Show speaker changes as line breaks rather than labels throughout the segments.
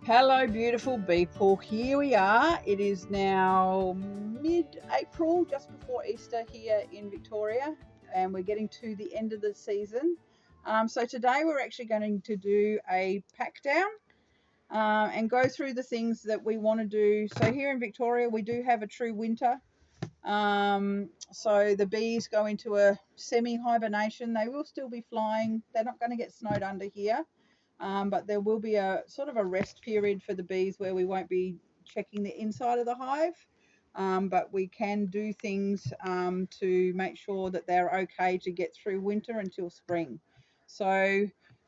Hello beautiful people, here we are. It is now mid-April, just before Easter here in Victoria, and we're getting to the end of the season. So today we're actually going to do a pack down and go through the things that we want to do. So here in Victoria we do have a true winter. So the bees go into a semi-hibernation. They will still be flying. They're not going to get snowed under here. But there will be a sort of a rest period for the bees where we won't be checking the inside of the hive, but we can do things to make sure that they're okay to get through winter until spring. So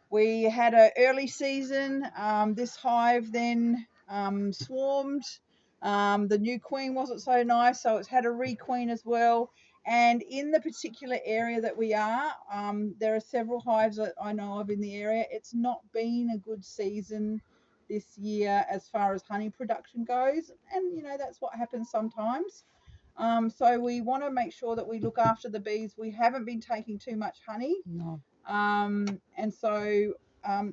we had an early season. This hive then swarmed. The new queen wasn't so nice, so it's had a requeen as well. And in the particular area that we are, there are several hives that I know of in the area. It's not been a good season this year as far as honey production goes. And, you know, that's what happens sometimes. So we want to make sure that we look after the bees. We haven't been taking too much honey.
No.
And so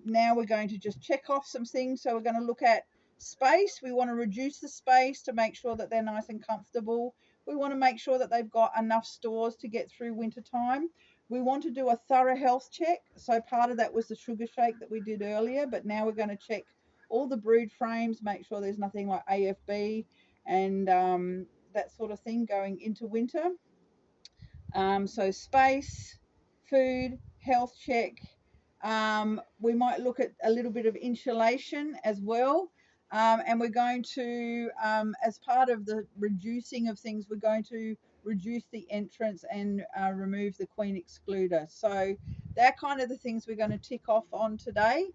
now we're going to just check off some things. So we're going to look at space. We want to reduce the space to make sure that they're nice and comfortable. We want to make sure that they've got enough stores to get through winter time. We want to do a thorough health check. So part of that was the sugar shake that we did earlier, but now we're going to check all the brood frames, make sure there's nothing like AFB and that sort of thing going into winter. So space, food, health check. We might look at a little bit of insulation as well. And we're going to, as part of the reducing of things, we're going to reduce the entrance and remove the queen excluder. So they're kind of the things we're going to tick off on today.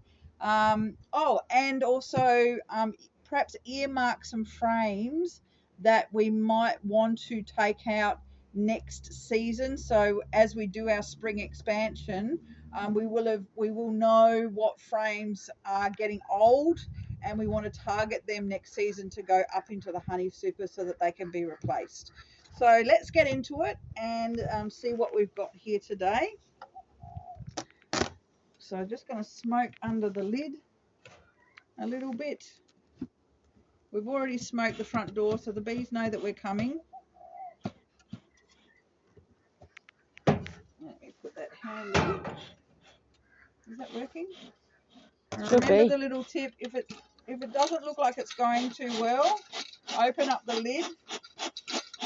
And also perhaps earmark some frames that we might want to take out next season. So as we do our spring expansion, we will know what frames are getting old, and we want to target them next season to go up into the honey super so that they can be replaced. So let's get into it and see what we've got here today. So I'm just going to smoke under the lid a little bit. We've already smoked the front door so the bees know that we're coming. Let me put that hand in. Is that working? Remember the little tip, if it doesn't look like it's going too well, open up the lid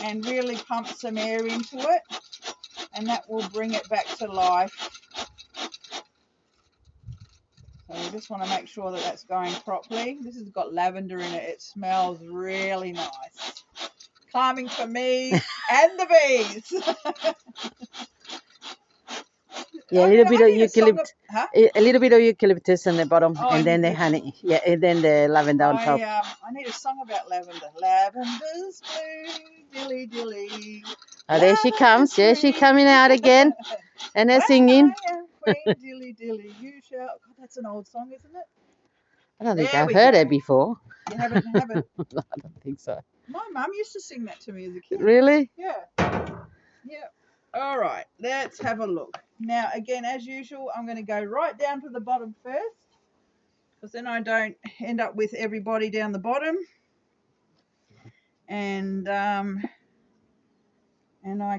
and really pump some air into it, and that will bring it back to life. So we just want to make sure that that's going properly. This has got lavender in it. It smells really nice. Calming for me and the bees.
Yeah, a little bit of eucalyptus, a little bit of eucalyptus on the bottom, and then the honey. Yeah, and then the lavender on top.
I need a song about lavender. Lavender's blue, dilly dilly.
Oh, there she comes. Yeah, she's coming out again, and they're singing.
Queen dilly dilly, you shall. God, that's an old song, isn't it?
I don't think I've heard it before.
You haven't?
I don't think so.
My mum used to sing that to me as a kid.
Really?
Yeah. Yeah. All right, let's have a look. Now, again, as usual, I'm going to go right down to the bottom first, because then I don't end up with everybody down the bottom. And I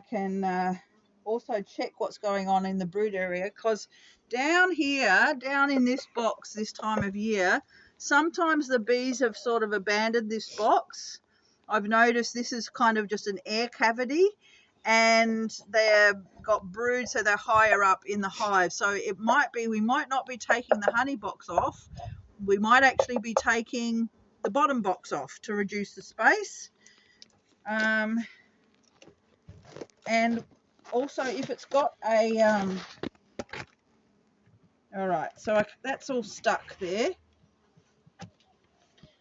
can also check what's going on in the brood area, because down here, down in this box this time of year, sometimes the bees have sort of abandoned this box. I've noticed this is kind of just an air cavity, and they've got brood, so they're higher up in the hive. So it might be we might not be taking the honey box off. We might actually be taking the bottom box off to reduce the space. And also if it's got a all right, so that's all stuck there.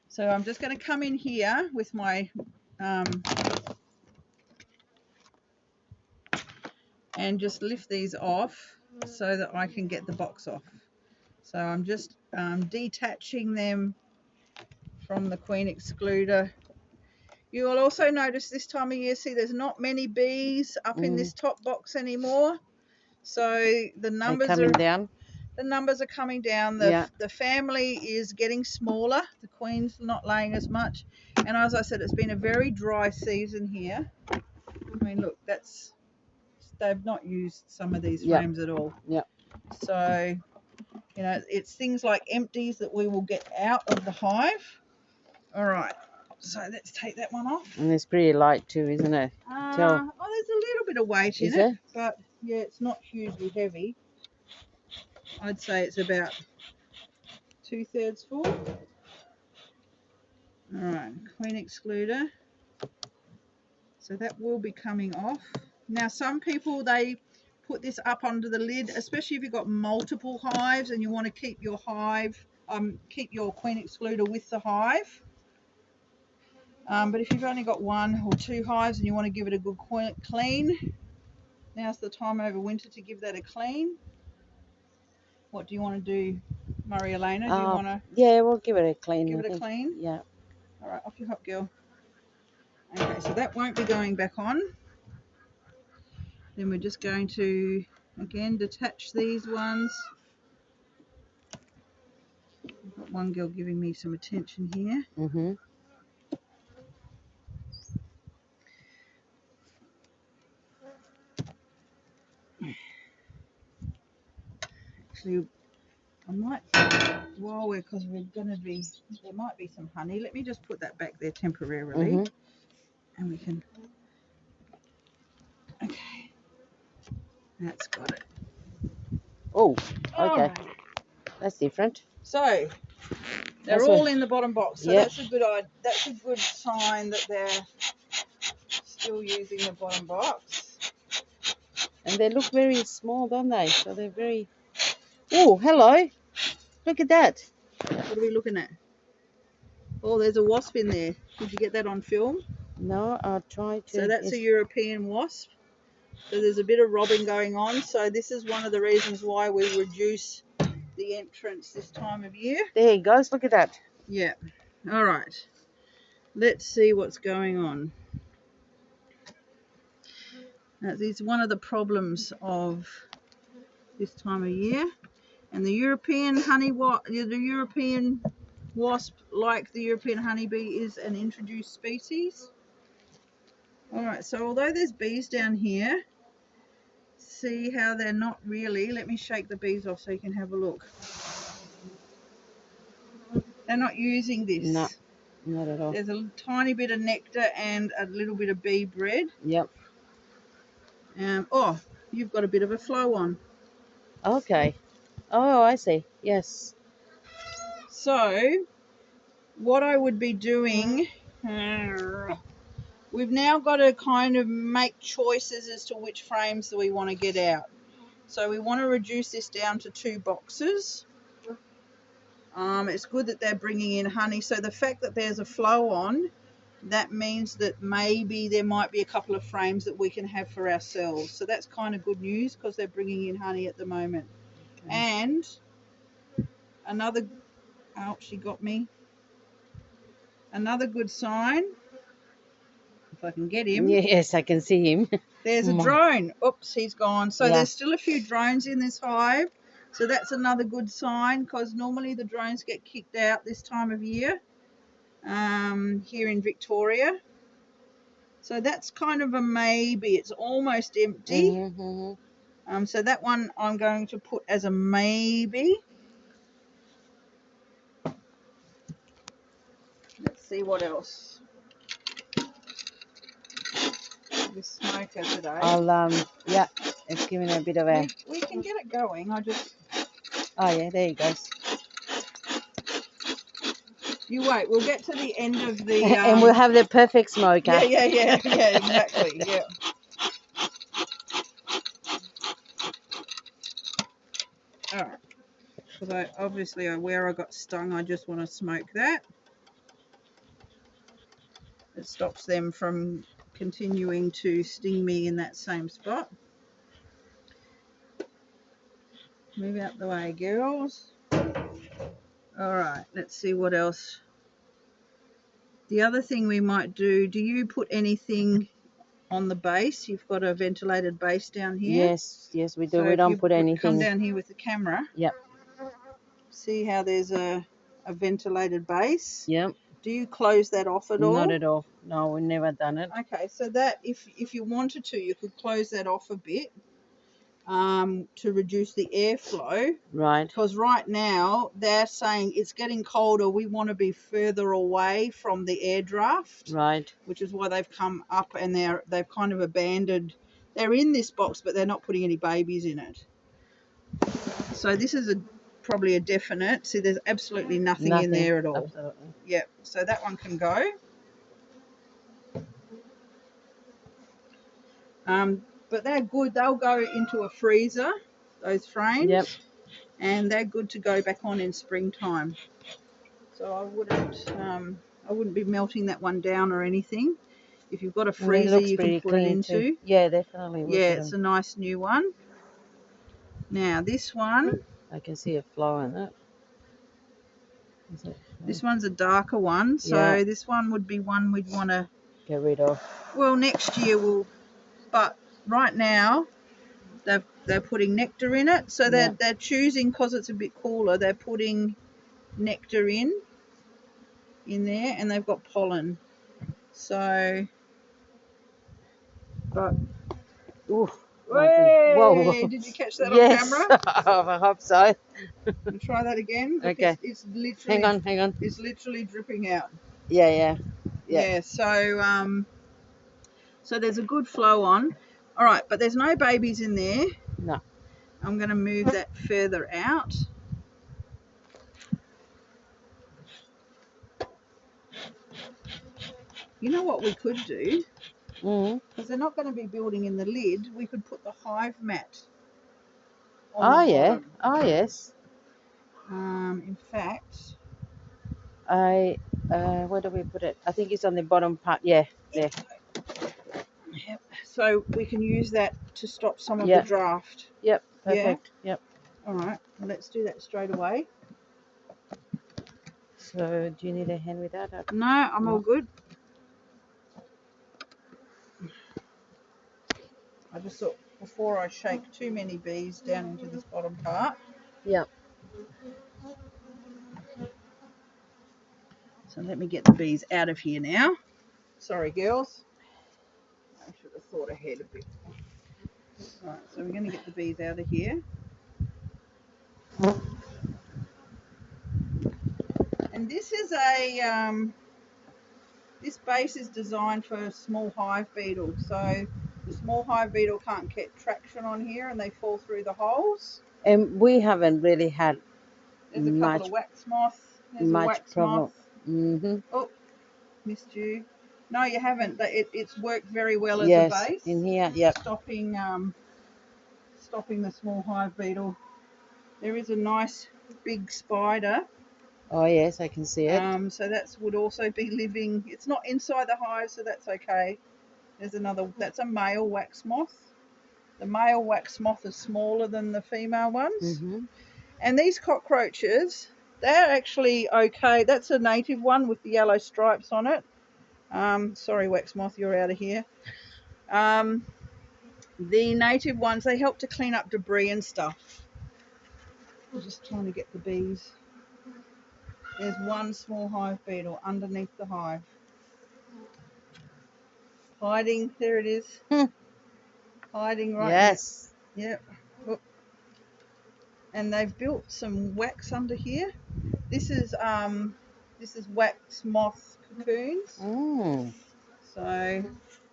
So I'm just going to come in here with my and just lift these off so that I can get the box off. So I'm just detaching them from the queen excluder. You will also notice this time of year, see, there's not many bees up in this top box anymore. So the numbers
are coming down.
the numbers are coming down. The family is getting smaller. The queen's not laying as much. And as I said, it's been a very dry season here. I mean, look, they've not used some of these frames at all.
Yep.
So, you know, it's things like empties that we will get out of the hive. All right. So let's take that one off.
And it's pretty light too, isn't it?
Oh, there's a little bit of weight in it, but yeah, it's not hugely heavy. I'd say it's about 2/3 full. All right, queen excluder. So that will be coming off. Now, some people, they put this up under the lid, especially if you've got multiple hives and you want to keep your keep your queen excluder with the hive. But if you've only got 1 or 2 hives and you want to give it a good clean, now's the time over winter to give that a clean. What do you want to do, Maria Elena? Do you want to?
Yeah, we'll give it a clean.
Give it a clean?
Yeah.
All right, off you hop, girl. Okay, so that won't be going back on. Then we're just going to, again, detach these ones. I've got one girl giving me some attention here. Actually, I might, because we're going to be, there might be some honey. Let me just put that back there temporarily. And we can, okay. That's got it.
Oh, okay.
Right.
That's different.
So, they're all in the bottom box. So that's a good sign that they're still using the bottom box.
And they look very small, don't they? So they're very... Oh, hello. Look at that.
What are we looking at? Oh, there's a wasp in there. Did you get that on film?
No, I'll try to...
So that's a European wasp. So there's a bit of robbing going on. So this is one of the reasons why we reduce the entrance this time of year.
There he goes. Look at that.
Yeah. All right. Let's see what's going on. That is one of the problems of this time of year. And the European the European wasp, like the European honeybee, is an introduced species. All right, so although there's bees down here, see how they're not really, let me shake the bees off so you can have a look. They're not using this.
No, not at all.
There's a tiny bit of nectar and a little bit of bee bread.
Yep.
Oh, you've got a bit of a flow on.
Okay. Oh, I see. Yes.
So, what I would be doing, we've now got to kind of make choices as to which frames that we want to get out. So we want to reduce this down to 2 boxes. It's good that they're bringing in honey. So the fact that there's a flow on, that means that maybe there might be a couple of frames that we can have for ourselves. So that's kind of good news because they're bringing in honey at the moment. Okay. And another, oh, she got me. Another good sign, if I can get him.
Yes, I can see him.
There's a drone. Oops, he's gone. So there's still a few drones in this hive. So that's another good sign because normally the drones get kicked out this time of year here in Victoria. So that's kind of a maybe. It's almost empty. So that one I'm going to put as a maybe. Let's see what else. This smoker today.
Yeah, it's giving a bit of a...
We can get it going.
Oh, yeah, there he goes.
You wait, we'll get to the end of the...
and we'll have the perfect smoker.
Yeah, exactly, yeah. All right. Because obviously where I got stung, I just want to smoke that. It stops them from continuing to sting me in that same spot. Move out the way, girls. All right, let's see what else. The other thing we might do you put anything on the base? You've got a ventilated base down here.
Yes, we do. So we don't put anything.
Come down here with the camera.
Yep.
See how there's a ventilated base?
Yep.
Do you close that off at all?
Not at all. No, we've never done it.
Okay, so that if you wanted to, you could close that off a bit to reduce the airflow.
Right.
Because right now they're saying it's getting colder. We want to be further away from the air draft.
Right.
Which is why they've come up and they've kind of abandoned. They're in this box, but they're not putting any babies in it. So this is probably a definite. See, there's absolutely nothing in there at all.
Absolutely.
Yep. So that one can go. But they're good. They'll go into a freezer, those frames.
Yep.
And they're good to go back on in springtime. So I wouldn't be melting that one down or anything. If you've got a freezer, you can put it into.
Too. Yeah, definitely.
Yeah, it's a nice new one. Now this one.
I can see a flow in it.
This one's a darker one, so this one would be one we'd want to
get rid of.
Well, next year we'll, but right now they're putting nectar in it, so they're choosing, because it's a bit cooler, they're putting nectar in there, and they've got pollen. So, but
ooh,
whoa! Did you catch that on camera?
I hope so.
We'll try that again. Look,
okay.
It's literally.
Hang on.
It's literally dripping out.
Yeah.
So so there's a good flow on. All right, but there's no babies in there.
No.
I'm going to move that further out. You know what we could do? Because they're not going to be building in the lid, we could put the hive mat on the bottom.
Oh, yes.
In fact,
where do we put it? I think it's on the bottom part. Yeah, there.
Yep. So we can use that to stop some of the draft.
Yep, perfect. Yep.
All right, well, let's do that straight away.
So do you need a hand with that?
No, I'm all good. I just thought before I shake too many bees down into this bottom part.
Yep.
So let me get the bees out of here now. Sorry, girls. I should have thought ahead a bit. All right, so we're going to get the bees out of here. And this is this base is designed for small hive beetles. So the small hive beetle can't get traction on here and they fall through the holes.
And we haven't really had
There's a couple of wax moths. There's a wax
problem.
Moth. Oh, missed you. No, you haven't. It's worked very well as a base.
In here, yep.
Stopping the small hive beetle. There is a nice big spider.
Oh yes, I can see it.
So that would also be living. It's not inside the hive, so that's okay. There's another. That's a male wax moth. The male wax moth is smaller than the female ones. And these cockroaches, they're actually okay. That's a native one with the yellow stripes on it. Sorry, wax moth, you're out of here. The native ones, they help to clean up debris and stuff. I'm just trying to get the bees. There's one small hive beetle underneath the hive. Hiding, there it is. Hiding right there. Yep. Look. And they've built some wax under here. This is wax moth cocoons. So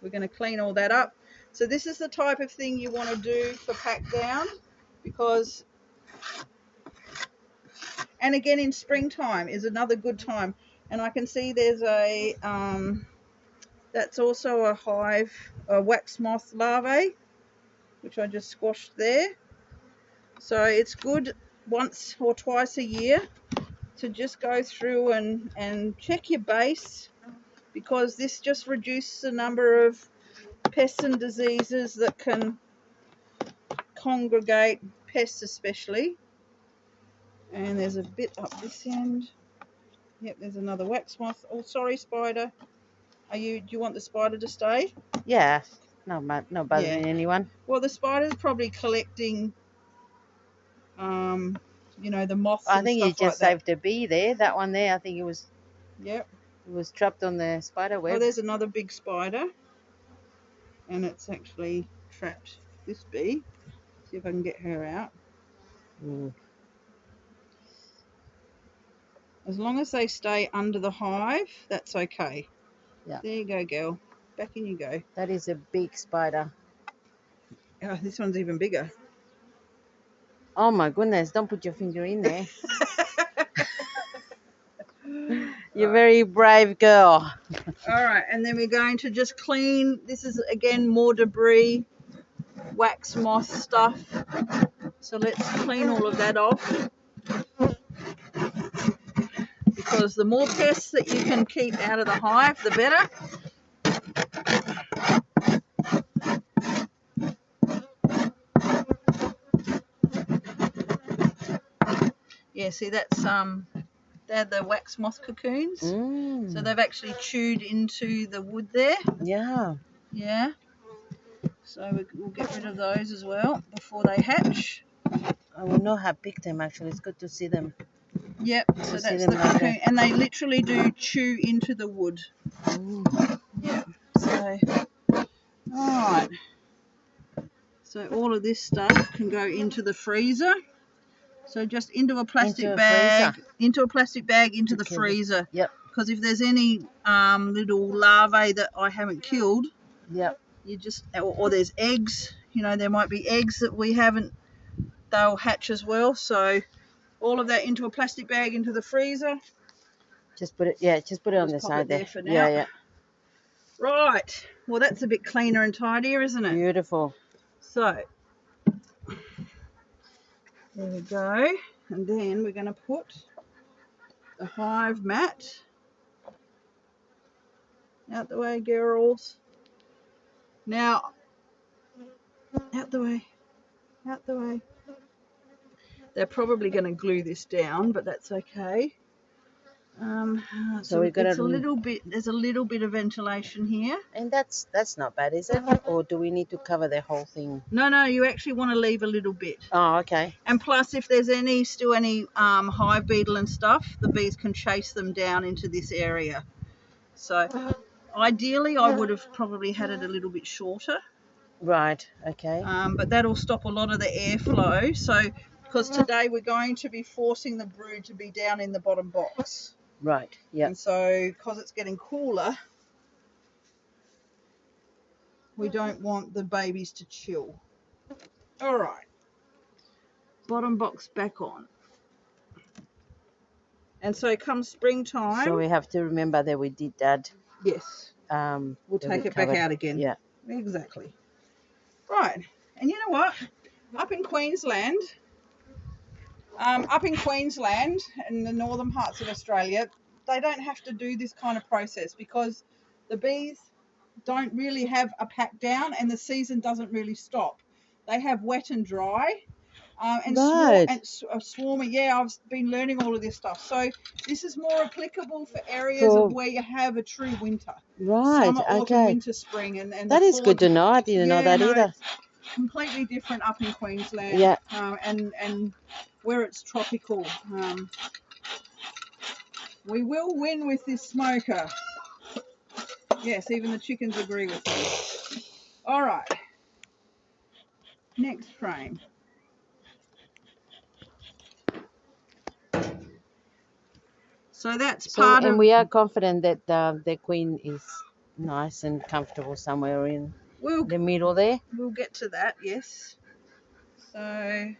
we're going to clean all that up. So this is the type of thing you want to do for Packdown, because, and again in springtime is another good time. And I can see there's a that's also a hive, a wax moth larvae, which I just squashed there. So it's good once or twice a year to just go through and check your base, because this just reduces the number of pests and diseases that can congregate, pests especially. And there's a bit up this end. Yep, there's another wax moth. Oh, sorry, spider. Do you want the spider to stay?
Yeah, not bothering anyone.
Well, the spider's probably collecting you know, the moths
I
and
think you
stuff like
just
that.
saved a bee there. That one there, I think it was.
Yep.
It was trapped on the spider web.
Oh, there's another big spider, and it's actually trapped this bee. See if I can get her out. As long as they stay under the hive, that's okay.
Yeah.
There you go, girl. Back in you go.
That is a big spider.
Oh, this one's even bigger.
Oh my goodness, don't put your finger in there. You're a very brave girl.
All right, and then we're going to just clean. This is, again, more debris, wax moth stuff. So let's clean all of that off. Because the more pests that you can keep out of the hive, the better. Yeah, see, that's they're the wax moth cocoons. So they've actually chewed into the wood there.
Yeah.
Yeah. So we'll get rid of those as well before they hatch.
I will not have picked them actually. It's good to see them.
Yep. So that's the cocoon, and they literally do chew into the wood. Yeah. So, all right. So all of this stuff can go into the freezer. So just into a plastic bag, into the freezer.
Yep.
Because if there's any little larvae that I haven't killed,
yep,
you just, or there's eggs, you know, there might be eggs that we haven't, they'll hatch as well. So all of that into a plastic bag into the freezer.
Just put it, just put it on the side there.
For now.
Yeah.
Right. Well, that's a bit cleaner and tidier, isn't it?
Beautiful.
So there we go. And then we're going to put the hive mat out the way, girls. Now, out the way. They're probably going to glue this down, but that's okay. So we've got there's a little bit of ventilation here.
And that's not bad, is it? Or do we need to cover the whole thing?
No, you actually want to leave a little bit.
Oh, okay.
And plus, if there's still any hive beetle and stuff, the bees can chase them down into this area. So ideally, I would have probably had it a little bit shorter.
Right, okay.
But that'll stop a lot of the airflow. So, because today we're going to be forcing the brood to be down in the bottom box.
Right, yeah.
And so, because it's getting cooler, we don't want the babies to chill. All right. Bottom box back on. And so come springtime.
So we have to remember that we did that.
Yes. We'll take it back out again.
Yeah.
Exactly. Right. And you know what? Up in Queensland and the northern parts of Australia, they don't have to do this kind of process because the bees don't really have a pack down and the season doesn't really stop. They have wet and dry. And swarmer. Yeah, I've been learning all of this stuff. So this is more applicable for areas of where you have a true winter.
Right.
Summer, autumn, winter, spring, and
that is good to know. I didn't know that either.
Completely different up in Queensland.
Yeah.
And where it's tropical. We will win with this smoker. Yes, even the chickens agree with me. All right. Next frame. So that's part of...
And we are confident that the queen is nice and comfortable somewhere in the middle there.
We'll get to that, yes. So,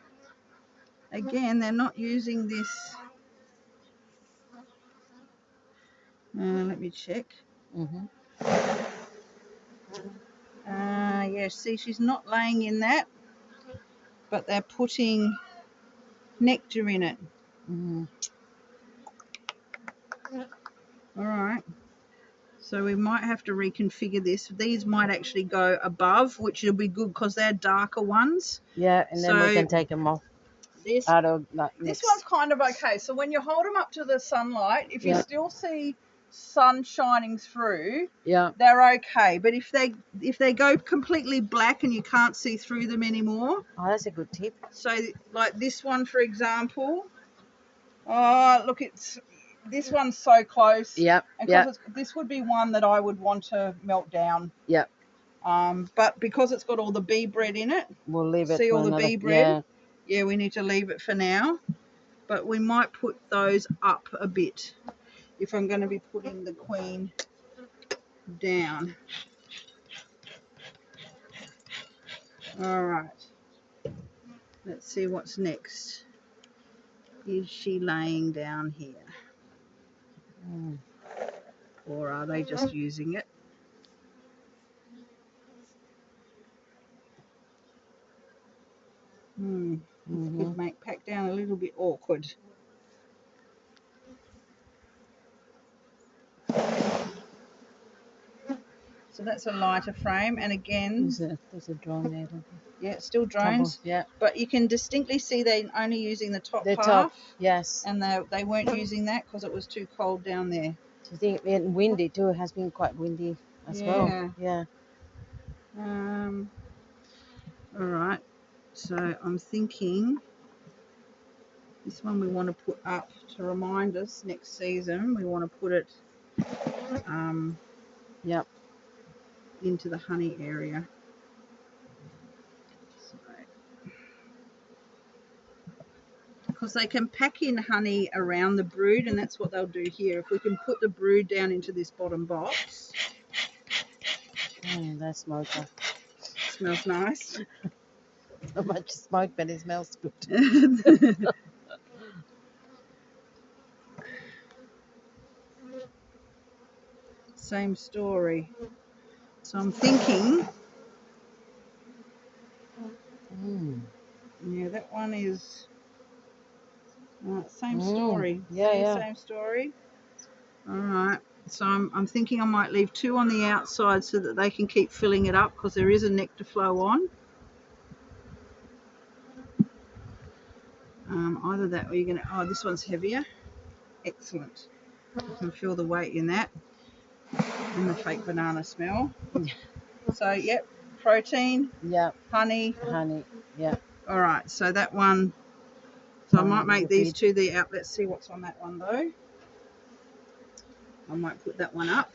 again, they're not using this... let me check. Yeah, see, she's not laying in that, but they're putting nectar in it. All right. So we might have to reconfigure this. These might actually go above, which will be good because they're darker ones.
Yeah, and then we can take them off.
This one's kind of okay. So when you hold them up to the sunlight, if you still see sun shining through,
yeah,
they're okay. But if they go completely black and you can't see through them anymore,
oh, that's a good tip.
so like this one, for example. Oh, look, this one's so close.
Yep,
And
yep,
this would be one that I would want to melt down.
yep.
But because it's got all the bee bread in it,
We'll leave it
see
for
all the
another.
bee bread?
Yeah.
Yeah, we need to leave it for now. But we might put those up a bit if I'm going to be putting the queen down. All right. Let's see what's next. Is she laying down here? Or are they just using it? This could make Packdown a little bit awkward. So that's a lighter frame, and again,
there's a drone there.
Yeah, it's still drones.
Yeah.
But you can distinctly see they're only using the top half.
Top, yes.
And they weren't using that because it was too cold down there.
I think and windy too. It has been quite windy as well. Yeah.
All right. So I'm thinking this one we want to put up to remind us next season. We want to put it
Yep.
into the honey area. Because they can pack in honey around the brood, and that's what they'll do here. If we can put the brood down into this bottom box.
That smoker.
Smells nice.
Not much smoke, but it smells good.
Same story. So I'm thinking, yeah, that one is same story. Same story. All right. So I'm thinking I might leave 2 on the outside so that they can keep filling it up because there is a nectar flow on. Either that or you're going to... Oh, this one's heavier. Excellent. You can feel the weight in that and the fake banana smell. So, yep, protein.
Yep.
Honey.
Yep.
All right, so that one... So I might make these 2 the out. Let's see what's on that one, though. I might put that one up.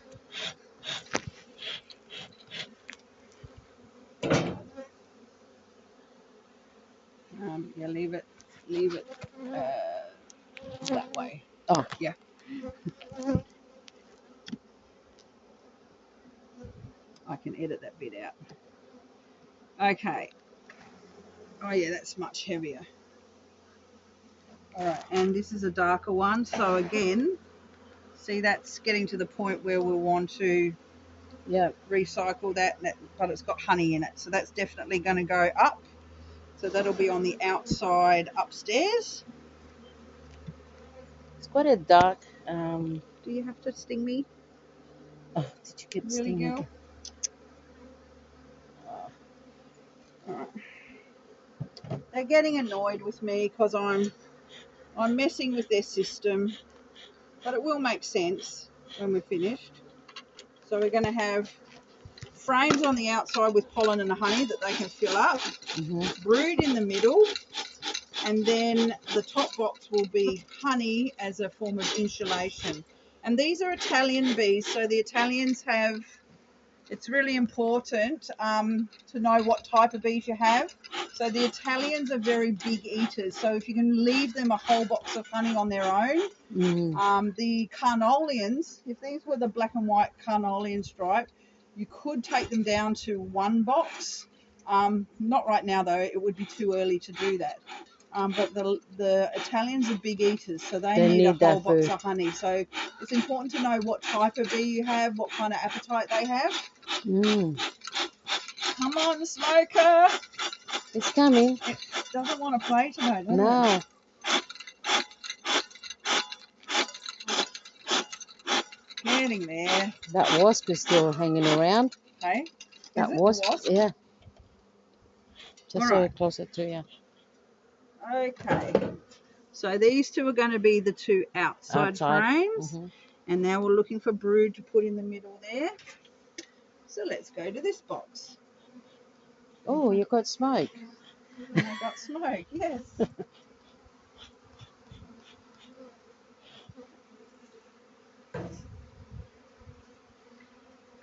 Yeah, leave it that way.
Oh,
yeah. I can edit that bit out. Okay. Oh yeah, that's much heavier. All right, and this is a darker one. So again, see that's getting to the point where we want to recycle that, but it's got honey in it. So that's definitely going to go up. So that'll be on the outside upstairs.
It's quite a dark.
Do you have to sting me?
Oh, did you get
really,
sting?
Girl? All right. They're getting annoyed with me because I'm messing with their system, but it will make sense when we're finished. So we're going to have frames on the outside with pollen and honey that they can fill up, brood in the middle, and then the top box will be honey as a form of insulation. And these are Italian bees, so the Italians have, it's really important to know what type of bees you have. So the Italians are very big eaters, so if you can leave them a whole box of honey on their own. The Carnolians, if these were the black and white Carnolian stripe, you could take them down to 1 box. Not right now though, it would be too early to do that. But the Italians are big eaters, so they need a whole box of honey. So it's important to know what type of bee you have, what kind of appetite they have. Come on, Smoker.
It's coming.
It doesn't want to play today, does it?
No.
Getting there.
That wasp is still hanging around.
Hey?
That wasp? Yeah. Just so closer to you.
Okay. So these 2 are going to be the 2 outside frames. And now we're looking for brood to put in the middle there. So let's go to this box.
Oh, you got smoke.
And I got smoke, yes.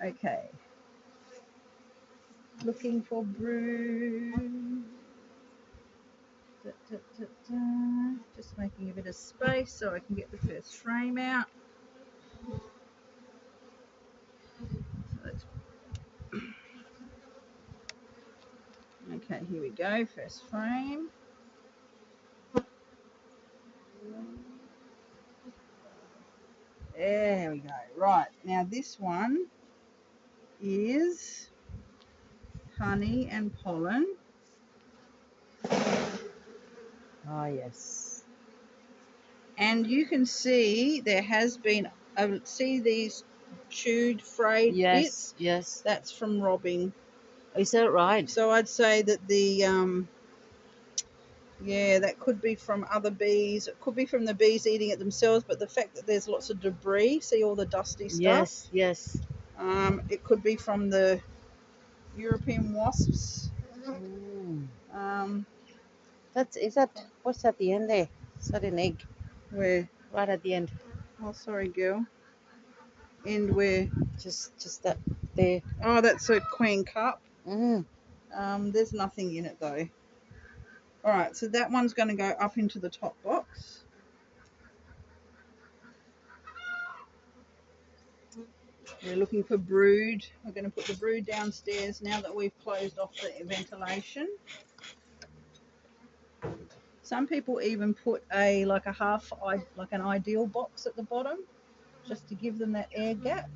Okay. Looking for brood. Da, da, da, da. Just making a bit of space so I can get the first frame out. Okay, here we go, first frame. There we go. Right, now this one is honey and pollen.
Oh, yes.
And you can see there has been, see these chewed, frayed bits?
Yes.
That's from robbing.
Is that right?
So I'd say that the, yeah, that could be from other bees. It could be from the bees eating it themselves, but the fact that there's lots of debris, see all the dusty stuff?
Yes.
It could be from the European wasps.
What's at the end there? Is that an egg?
Where?
Right at the end.
Oh, sorry, girl. End where?
Just that there.
Oh, that's a queen cup.
Mm.
There's nothing in it though. All right, so that one's going to go up into the top box. We're looking for brood. We're going to put the brood downstairs now that we've closed off the ventilation. Some people even put like an ideal box at the bottom, just to give them that air gap.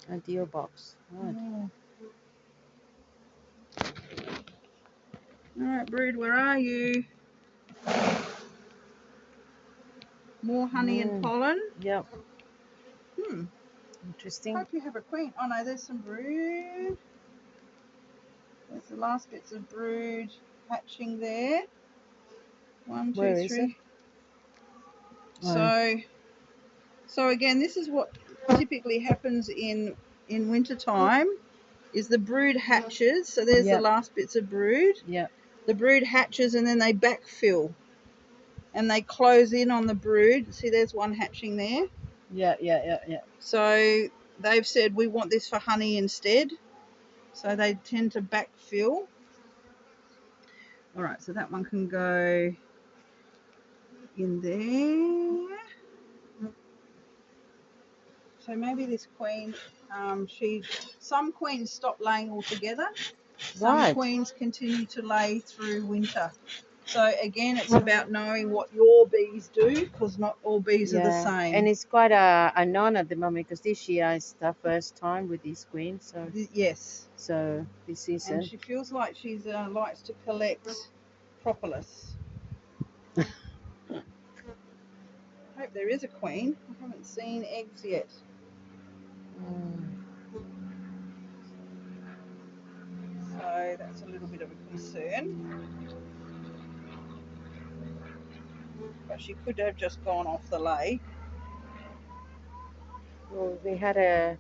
Ideal box. Right.
Yeah. All right, brood, where are you? More honey and pollen.
Yep. Interesting.
Hope you have a queen. Oh no, there's some brood. There's the last bits of brood hatching there. 1, 2,
Where
3.
is it?
So again, this is what typically happens in winter time. Is the brood hatches. So there's the last bits of brood.
Yeah.
The brood hatches and then they backfill. And they close in on the brood. See, there's one hatching there.
Yeah.
So they've said we want this for honey instead. So they tend to backfill. All right, so that one can go in there. So maybe this queen, some queens stop laying altogether. Some queens continue to lay through winter. So again, it's about knowing what your bees do, because not all bees are the same.
And it's quite unknown at the moment because this year is the first time with this queen. So
yes.
So this season.
And she feels like she likes to collect propolis. I hope there is a queen. I haven't seen eggs yet. So that's a little bit of a concern. But she could have just gone off the lay.
Well, we had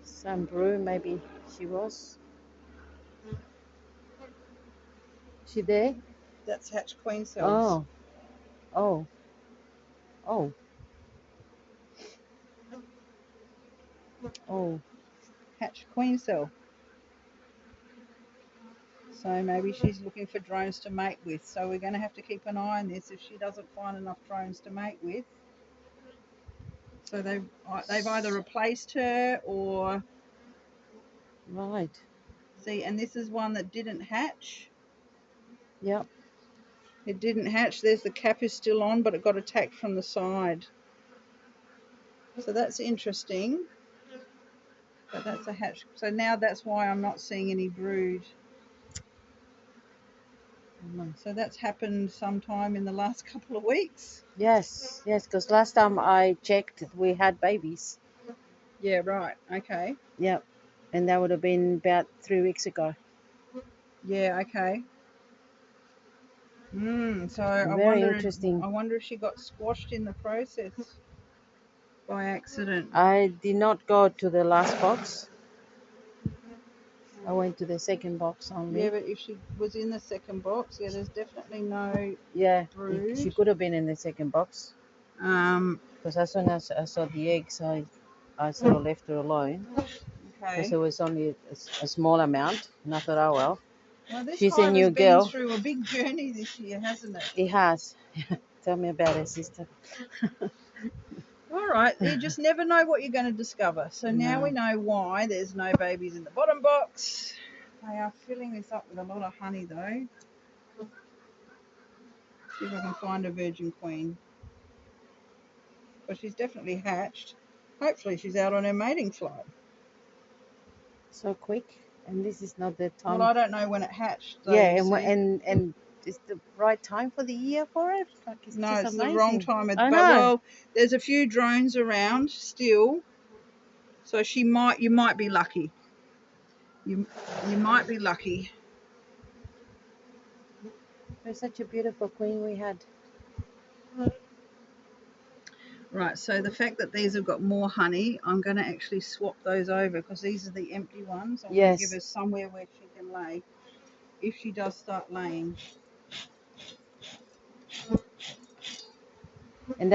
some brew, maybe she was. She there?
That's hatched queen cells.
Oh.
Hatched queen cell. So maybe she's looking for drones to mate with. So we're going to have to keep an eye on this if she doesn't find enough drones to mate with. So they've either replaced her or...
Right.
See, and this is one that didn't hatch.
Yep.
It didn't hatch. There's the cap is still on, but it got attacked from the side. So that's interesting. But that's a hatch. So now that's why I'm not seeing any brood. So that's happened sometime in the last couple of weeks.
Yes, because last time I checked, we had babies.
Yeah, right. Okay.
Yep. And that would have been about 3 weeks ago.
Yeah, okay. So
Very interesting.
I wonder if she got squashed in the process. by accident.
I did not go to the last box. I went to the second box only.
Yeah, but if she was in the second box, yeah, there's definitely no brood.
She could have been in the second box. Because as soon as I saw the eggs, I sort of left her alone. Because it was only a small amount, and I thought, oh well.
Well, this
She's
hive
a new
has
girl.
been through a big journey this year, hasn't it?
It has. Tell me about it, sister.
All right, you just never know what you're going to discover. So now we know why there's no babies in the bottom box. They are filling this up with a lot of honey, though. See if I can find a virgin queen. But she's definitely hatched. Hopefully she's out on her mating flight.
So quick, and this is not the time.
Well, I don't know when it hatched. Though,
yeah, and it's the right time for the year for it. Like, it's
no,
just
it's
amazing.
the wrong time.
I
but
know.
Well, there's a few drones around still, so you might be lucky. You might be lucky.
It's such a beautiful queen we had.
Right, so the fact that these have got more honey, I'm going to actually swap those over because these are the empty ones. I'm going to give her somewhere where she can lay if she does start laying.
And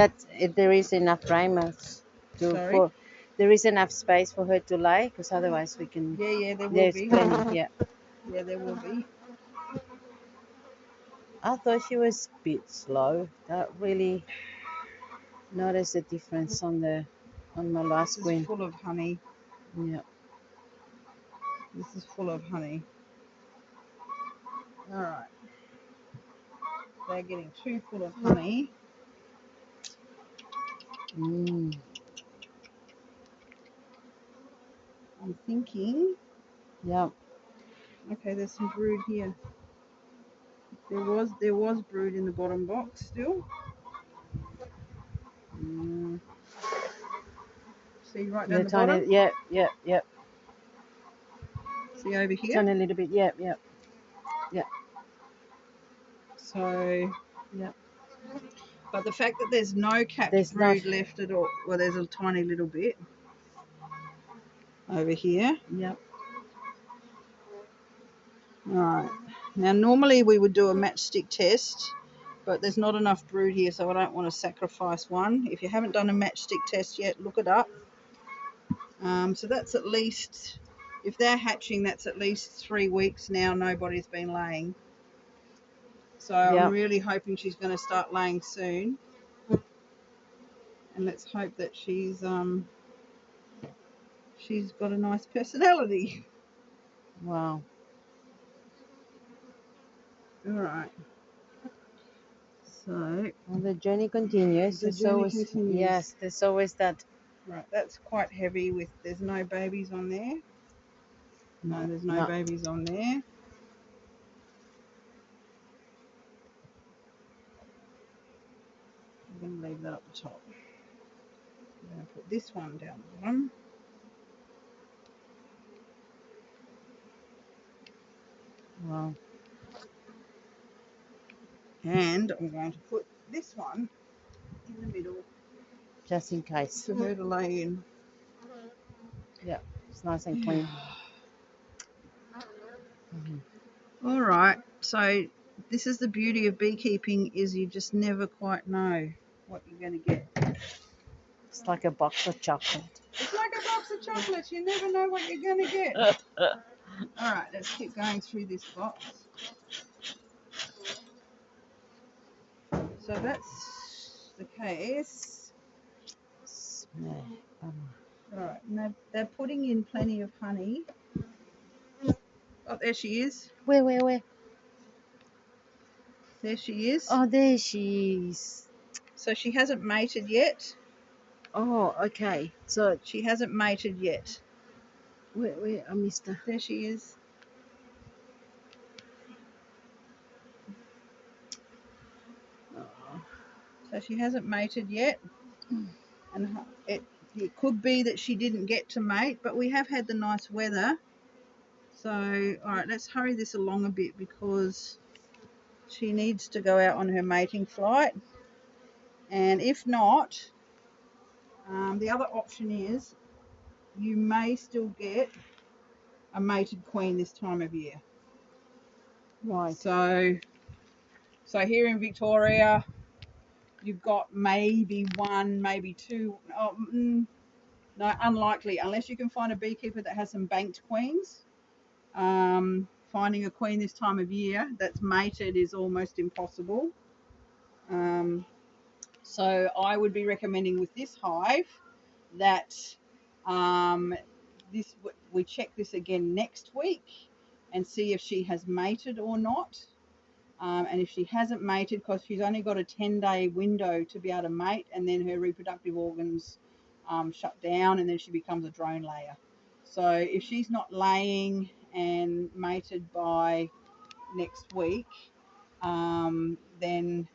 there is enough rainbows there is enough space for her to lay, because otherwise we can.
Yeah, there will be.
Plenty, yeah,
there will be.
I thought she was a bit slow. That really noticed the difference on my last queen.
This is full of honey.
Yeah.
This is full of honey. All right. They're getting too full of honey. I'm thinking.
Yeah.
Okay, there's some brood here. There was brood in the bottom box still. See right down the bottom?
Yeah.
See over here?
Turn a little bit, yeah.
So, yeah. But the fact that there's no capped brood left at all, well, there's a tiny little bit over here.
Yep.
All right. Now, normally we would do a matchstick test, but there's not enough brood here, so I don't want to sacrifice one. If you haven't done a matchstick test yet, look it up. So that's at least, if they're hatching, that's at least 3 weeks now. Nobody's been laying. So I'm really hoping she's going to start laying soon. And let's hope that she's got a nice personality.
Wow.
All right. So
the journey continues.
Continues.
Yes, there's always that.
Right, that's quite heavy. There's no babies on there. No, there's no babies on there. I'm going to leave that up the top. I'm going to put this one down the bottom.
Wow.
And I'm going to put this one in the middle.
Just in case.
For her to lay in.
Yeah, it's nice and clean.
All right, so this is the beauty of beekeeping, is you just never quite know what you're going to get.
It's like a box of chocolate.
It's like a box of chocolates. You never know what you're going to get. All right, let's keep going through this box. So that's the case. All right, and they're putting in plenty of honey. Oh, there she is.
Where?
There she is.
Oh, there she is.
So she hasn't mated yet.
Oh, okay. So
she hasn't mated yet.
Where? I missed her.
There she is. So she hasn't mated yet. And it could be that she didn't get to mate, but we have had the nice weather. So, all right, let's hurry this along a bit because she needs to go out on her mating flight. And if not, The other option is you may still get a mated queen this time of year.
Right.
So here in Victoria, you've got maybe one, maybe two. No, unlikely, unless you can find a beekeeper that has some banked queens. Finding a queen this time of year that's mated is almost impossible. So I would be recommending with this hive that we check this again next week and see if she has mated or not. And if she hasn't mated, because she's only got a 10-day window to be able to mate, and then her reproductive organs shut down, and then she becomes a drone layer. So if she's not laying and mated by next week, then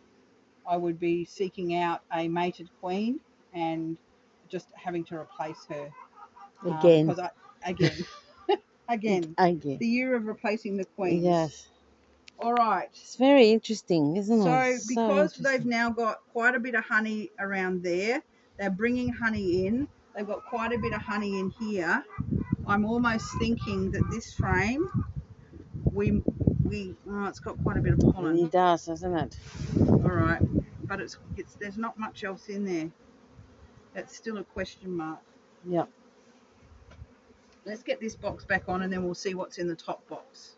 I would be seeking out a mated queen and just having to replace her.
Again.
Because again,
Again.
the year of replacing the queens.
Yes.
All right.
It's very interesting, isn't it?
So because they've now got quite a bit of honey around there, they're bringing honey in. They've got quite a bit of honey in here. I'm almost thinking that this frame, it's got quite a bit of pollen.
It does, doesn't it?
All right, but there's not much else in there. That's still a question mark.
Yeah.
Let's get this box back on, and then we'll see what's in the top box.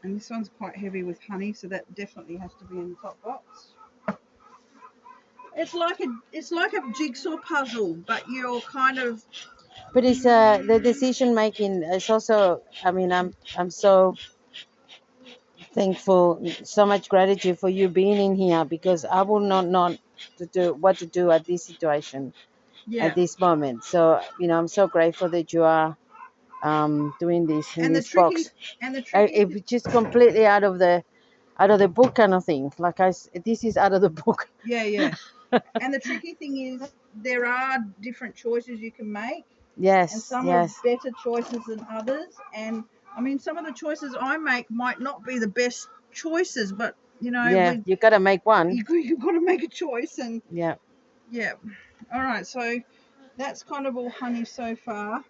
And this one's quite heavy with honey, so that definitely has to be in the top box. It's like a jigsaw puzzle, but you're kind of.
But it's the decision making. It's also. I mean, I'm so thankful, so much gratitude for you being in here, because I would not know what to do at this situation, at this moment. So I'm so grateful that you are doing this in this box.
And the tricky.
It's just completely out of the book kind of thing. Like this is out of the book.
Yeah. And the tricky thing is there are different choices you can make.
Yes.
And some are better choices than others. And I mean, some of the choices I make might not be the best choices, but
yeah, you got to make one.
You've got to make a choice, and
yeah.
All right, so that's kind of all honey so far.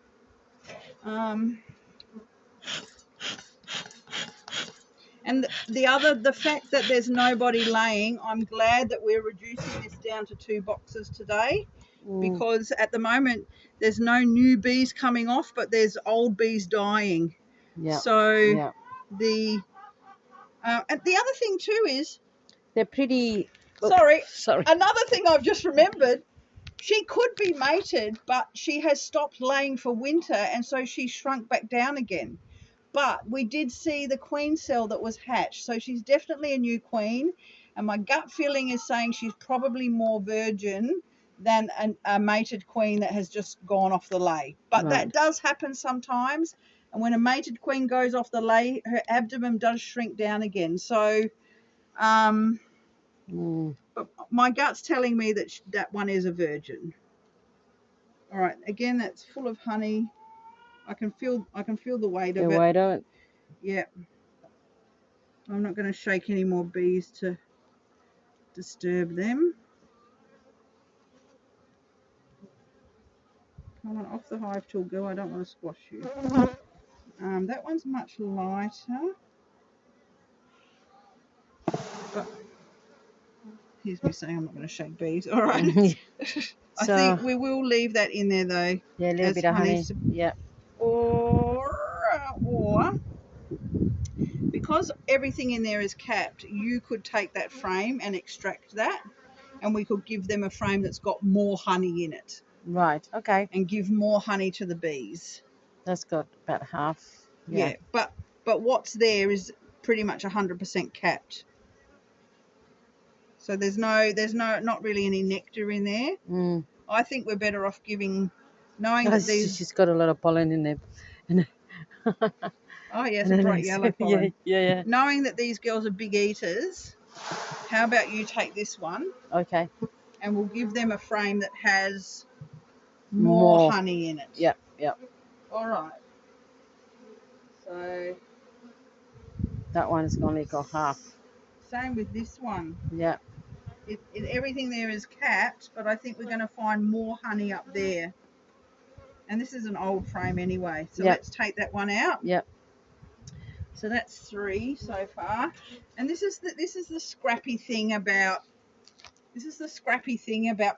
And the fact that there's nobody laying, I'm glad that we're reducing this down to 2 boxes today, because at the moment there's no new bees coming off, but there's old bees dying.
Yeah.
So
yeah.
And the other thing too is
they're pretty.
Sorry. Another thing I've just remembered. She could be mated, but she has stopped laying for winter, and so she shrunk back down again. But we did see the queen cell that was hatched, so she's definitely a new queen, and my gut feeling is saying she's probably more virgin than a mated queen that has just gone off the lay. But that does happen sometimes, and when a mated queen goes off the lay, her abdomen does shrink down again. So but my gut's telling me that that one is a virgin. All right, again, that's full of honey. I can feel the weight of it.
The weight of it.
Yeah. I'm not going to shake any more bees to disturb them. Come on, off the hive tool, girl. I don't want to squash you. That one's much lighter. But here's me saying I'm not going to shake bees. All right. I think we will leave that in there though.
Yeah, a little bit of honey. Yeah.
Or because everything in there is capped, you could take that frame and extract that, and we could give them a frame that's got more honey in it.
Right. Okay.
And give more honey to the bees.
That's got about half.
Yeah, but what's there is pretty much 100% capped. So there's not really any nectar in there. I think we're better off knowing that these.
She's got a lot of pollen in there.
Oh yes, a bright yellow pollen.
Yeah.
Knowing that these girls are big eaters, how about you take this one?
Okay.
And we'll give them a frame that has more honey in it.
Yep.
All right. So
that one's only got half.
Same with this one.
Yeah.
everything there is capped, but I think we're going to find more honey up there. And this is an old frame anyway, so let's take that one out.
Yep.
So that's 3 so far. And this is the scrappy thing about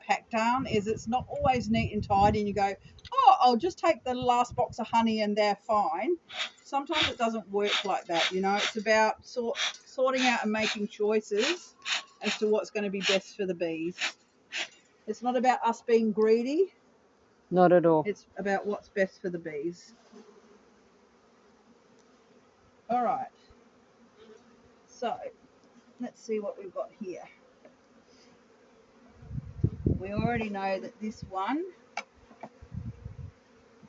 Packdown, is it's not always neat and tidy, and you go, oh, I'll just take the last box of honey and they're fine. Sometimes it doesn't work like that, you know. It's about sorting out and making choices as to what's going to be best for the bees. It's not about us being greedy.
Not at all.
It's about what's best for the bees. All right. So let's see what we've got here. We already know that this one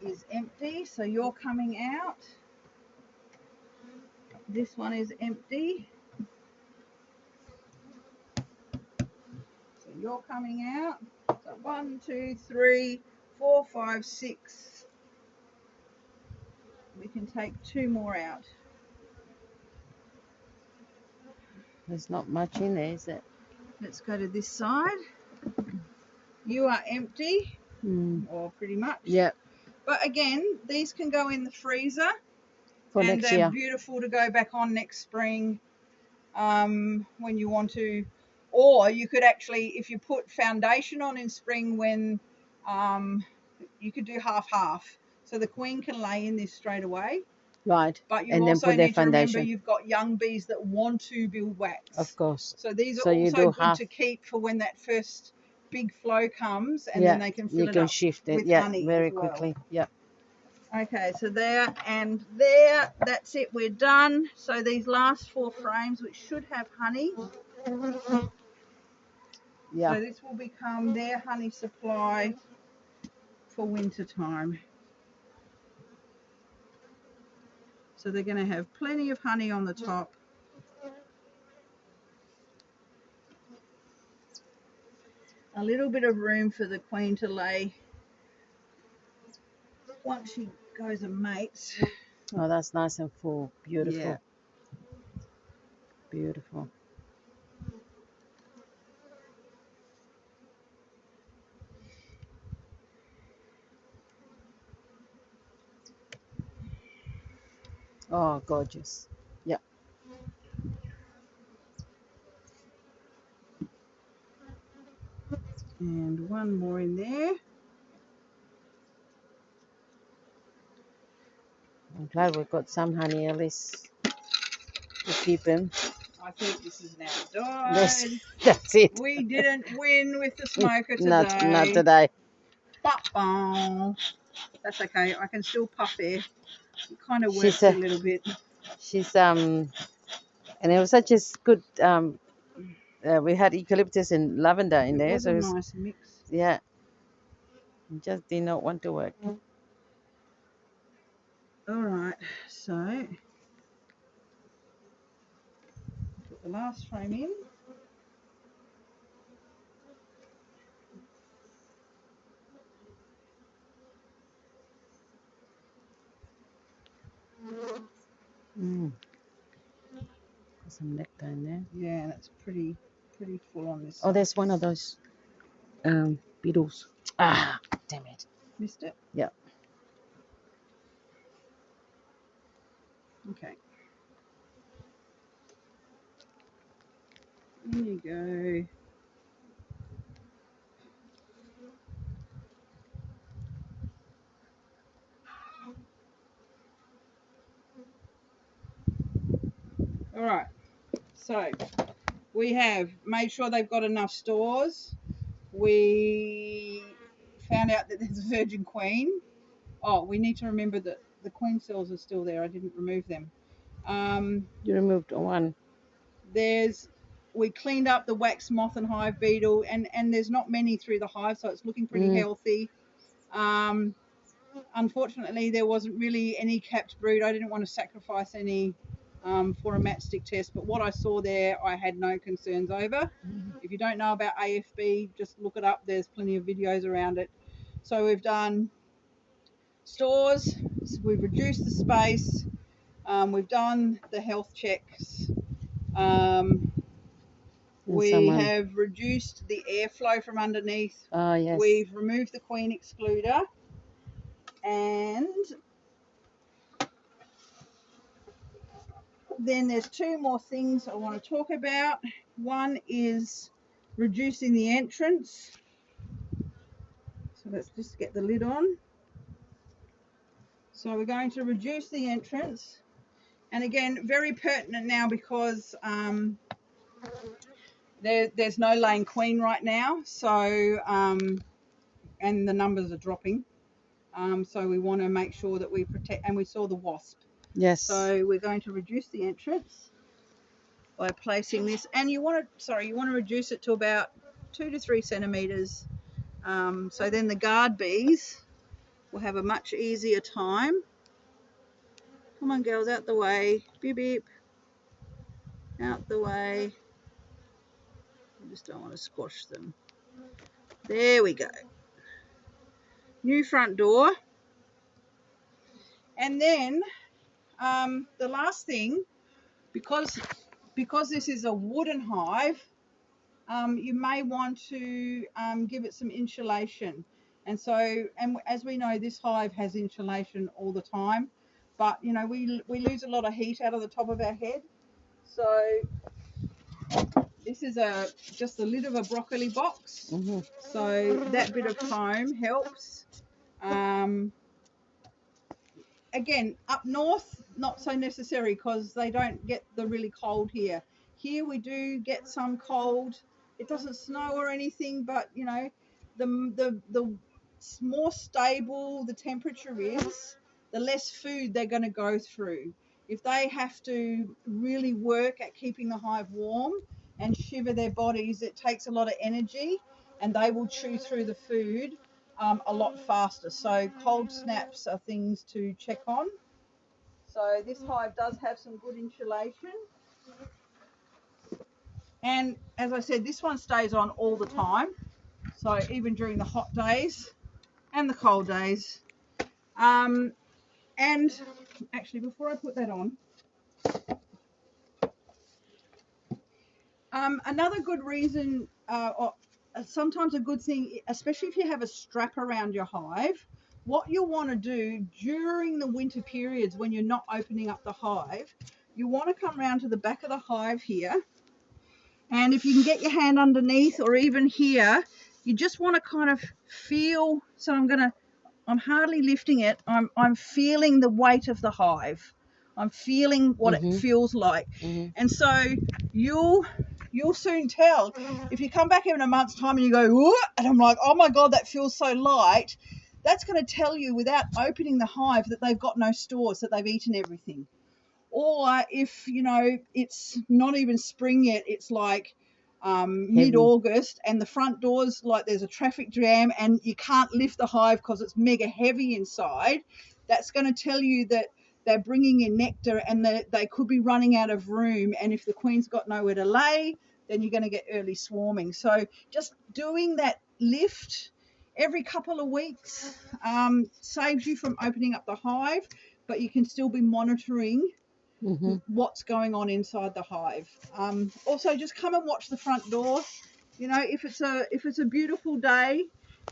is empty, so you're coming out. This one is empty, so you're coming out. So 1, 2, 3, 4, 5, 6. We can take 2 more out.
There's not much in there, is it?
Let's go to this side. You are empty, or pretty much.
Yep.
But again, these can go in the freezer
For
and
next
they're
year.
beautiful to go back on next spring, when you want to. Or you could actually, if you put foundation on in spring, when you could do half. So the queen can lay in this straight away.
Right.
But you
and then
also
put their
need to remember
foundation.
you've got young bees that want to build wax.
Of course.
So these are
So you
also
do
good
half.
to keep for when that first big flow comes, and then they can fill
You
it
can
up
shift it.
with
Yeah,
honey
very
as well.
quickly. Yeah.
Okay, so there and there, that's it, we're done. So these last 4 frames, which should have honey,
Yeah.
so this will become their honey supply for winter time. So they're going to have plenty of honey on the top. A little bit of room for the queen to lay once she goes and mates.
Oh, that's nice and full. Beautiful.
Yeah.
Beautiful. Oh, gorgeous. Yep.
And 1 more in there.
I'm glad we've got some honey at least to keep him.
I think this is now died.
That's it.
We didn't win with the smoker today.
Not today.
That's okay. I can still puff air. It kind of works a little bit.
She's and it was such a good we had eucalyptus and lavender in there,
It was
so
a
it was,
nice mix.
yeah. It just did not want to work.
All right, so put the last frame in.
Got some nectar in there.
Yeah, that's pretty full on this
Oh,
side.
there's one of those beetles. Ah, damn it.
Missed it?
Yeah.
Okay. There you go. All right, so we have made sure they've got enough stores. We found out that there's a virgin queen. Oh, we need to remember that the queen cells are still there. I didn't remove them.
You removed one.
We cleaned up the wax moth and hive beetle, and there's not many through the hive, so it's looking pretty healthy. Unfortunately, there wasn't really any capped brood. I didn't want to sacrifice any for a matchstick test, but what I saw there, I had no concerns over. If you don't know about AFB, just look it up. There's plenty of videos around it. So we've done stores, we've reduced the space, we've done the health checks, We have reduced the airflow from underneath.
Oh, yes.
We've removed the queen excluder, and then there's two more things I want to talk about. One is reducing the entrance. So let's just get the lid on. So we're going to reduce the entrance, and again, very pertinent now because there's no laying queen right now, so and the numbers are dropping, so we want to make sure that we protect. And we saw the wasp.
Yes.
So we're going to reduce the entrance by placing this, and you want to reduce it to about 2 to 3 centimeters, so then the guard bees will have a much easier time. Come on, girls, out the way. Beep beep. Out the way. I just don't want to squash them. There we go. New front door. And then the last thing, because this is a wooden hive, you may want to give it some insulation. And as we know, this hive has insulation all the time, but you know, we lose a lot of heat out of the top of our head. So this is just the lid of a broccoli box. So that bit of foam helps. Again, up north, not so necessary because they don't get the really cold here. Here we do get some cold. It doesn't snow or anything, but you know, the more stable the temperature is, the less food they're going to go through. If they have to really work at keeping the hive warm and shiver their bodies, it takes a lot of energy, and they will chew through the food a lot faster. So cold snaps are things to check on. So this hive does have some good insulation, and as I said, this one stays on all the time, so even during the hot days and the cold days. And actually, before I put that on, another good reason, or sometimes a good thing, especially if you have a strap around your hive, what you'll want to do during the winter periods when you're not opening up the hive, you want to come around to the back of the hive here, and if you can get your hand underneath or even here, you just want to kind of feel. So I'm hardly lifting it. I'm feeling the weight of the hive. I'm feeling what it feels like. And so you'll soon tell. If you come back in a month's time and you go, "Ooh," and I'm like, oh my God, that feels so light, that's going to tell you without opening the hive that they've got no stores, that they've eaten everything. Or if, you know, it's not even spring yet, it's like mid-August, and the front door's like there's a traffic jam and you can't lift the hive because it's mega heavy inside, that's going to tell you that they're bringing in nectar and they could be running out of room. And if the queen's got nowhere to lay, then you're going to get early swarming. So just doing that lift every couple of weeks saves you from opening up the hive, but you can still be monitoring what's going on inside the hive. Also, just come and watch the front door. You know, if it's a beautiful day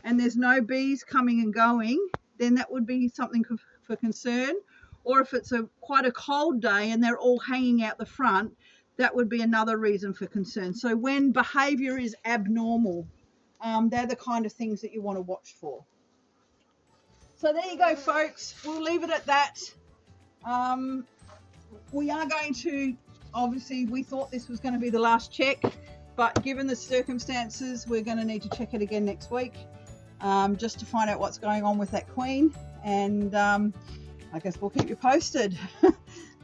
and there's no bees coming and going, then that would be something for concern. Or if it's quite a cold day and they're all hanging out the front, that would be another reason for concern. So when behavior is abnormal, they're the kind of things that you want to watch for. So there you go, folks. We'll leave it at that. We are going to, obviously, we thought this was going to be the last check, but given the circumstances, we're going to need to check it again next week, just to find out what's going on with that queen. And I guess we'll keep you posted.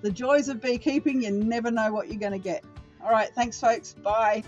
The joys of beekeeping, you never know what you're going to get. All right, thanks, folks. Bye.